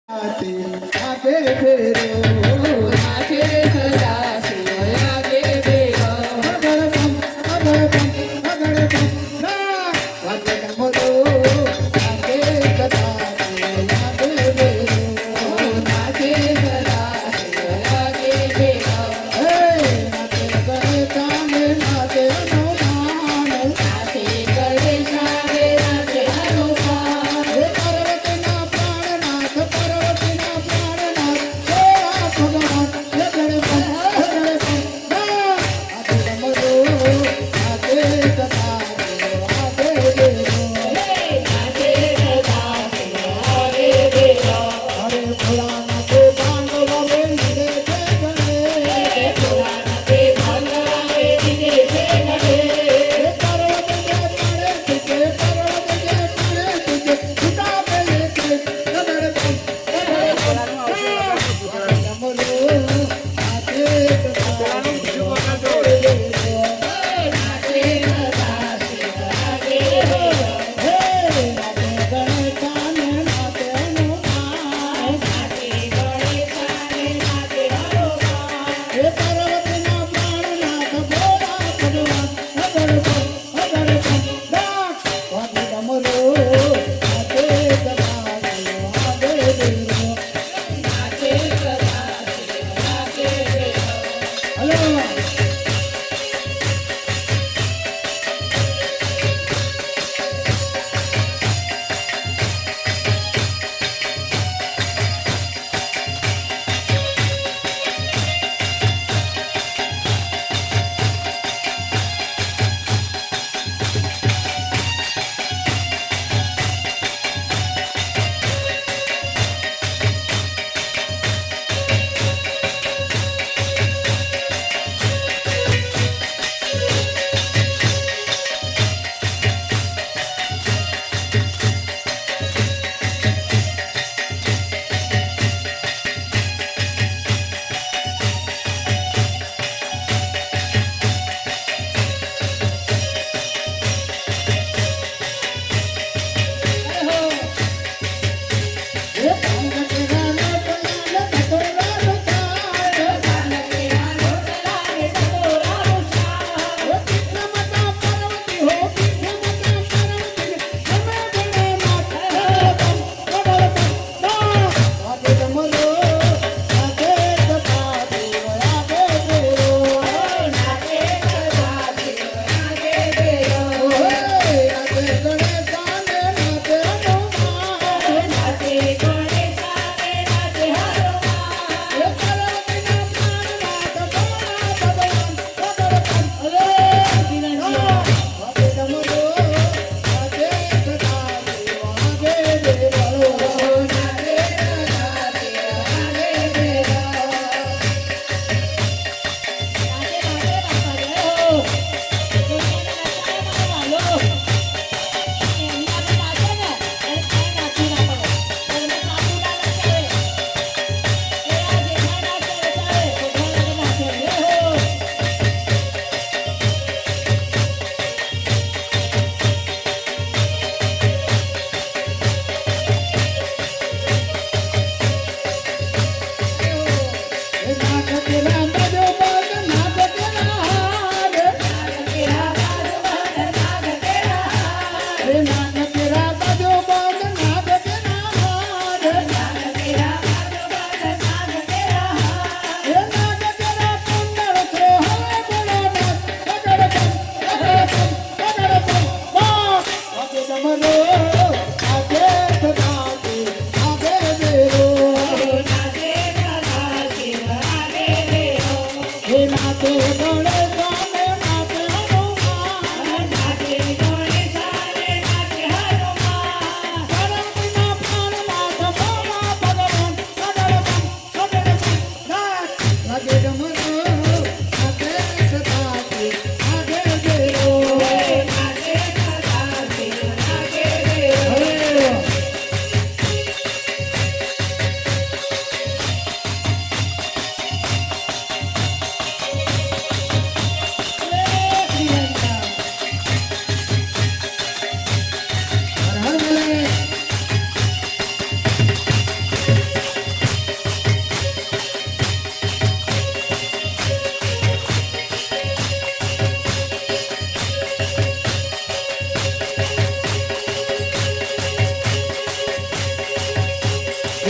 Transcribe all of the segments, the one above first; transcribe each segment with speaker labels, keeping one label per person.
Speaker 1: आगे फेरो नाचे सदा शिव आगे फेरो अगर बम ना वागे नमो आगे सदा शिव आगे फेरो नाचे सदा शिव आगे फेरो नाचे करे ताने नाचे अनुमान नाचे करे शागे नाचे अनुमान पार्वती ना प्राणनाथ पार्वती ना प्राणनाथ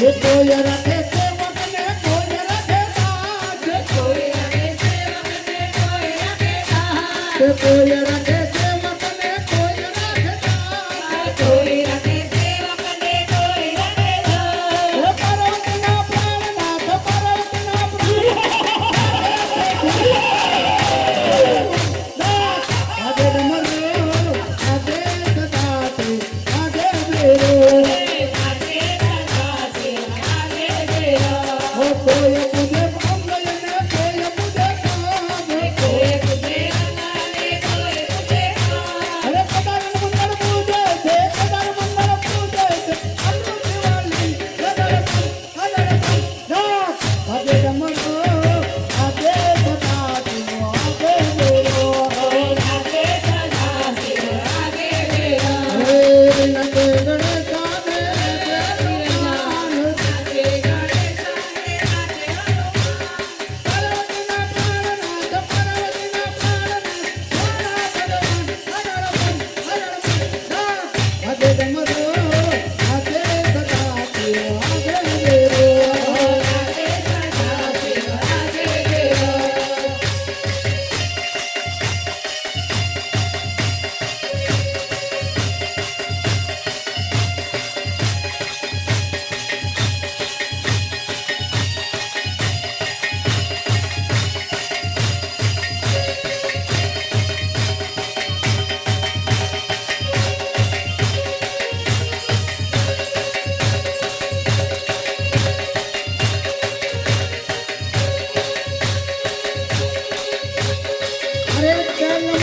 Speaker 1: એ કોઈ રાખે સેવકને કોઈ રાખે દાસ
Speaker 2: કોઈ રાખે સેવકને કોઈ રાખે દાસ
Speaker 1: એ કોઈ રાખે સેવકને કોઈ રાખે દાસ
Speaker 2: કોઈ રાખે સેવકને કોઈ રાખે દાસ
Speaker 1: એ પર્વતના પ્રાણનાથ પર્વતના આગે ડમરો આગે સદાતે આગે બેરો
Speaker 2: આગે દાસે આગે દેરો
Speaker 1: ઓ કોઈ પૂજે ભંગયને કોઈ પૂજે કામ
Speaker 2: કોઈ પૂજે અંગાને કોઈ પૂજે કામ
Speaker 1: અરે કદાર મંગળ પૂજે છે કદાર મંગળ પૂજે છે અમૃત દિવાળી કદાર આગે ડમરો આગે સદાતે આગે બેરો
Speaker 2: આગે દાસે આગે દેરો
Speaker 1: હે નંદે ગણેશાને જયમાન
Speaker 2: આગે ગણેશાને આગે
Speaker 1: પર્વતના પ્રાણનાથ પર્વતના પ્રાણનાથ આગે ડમરો આગે સદાતે આગે બેરો
Speaker 2: આગે દાસે આગે દેરો
Speaker 1: અરે ચાલ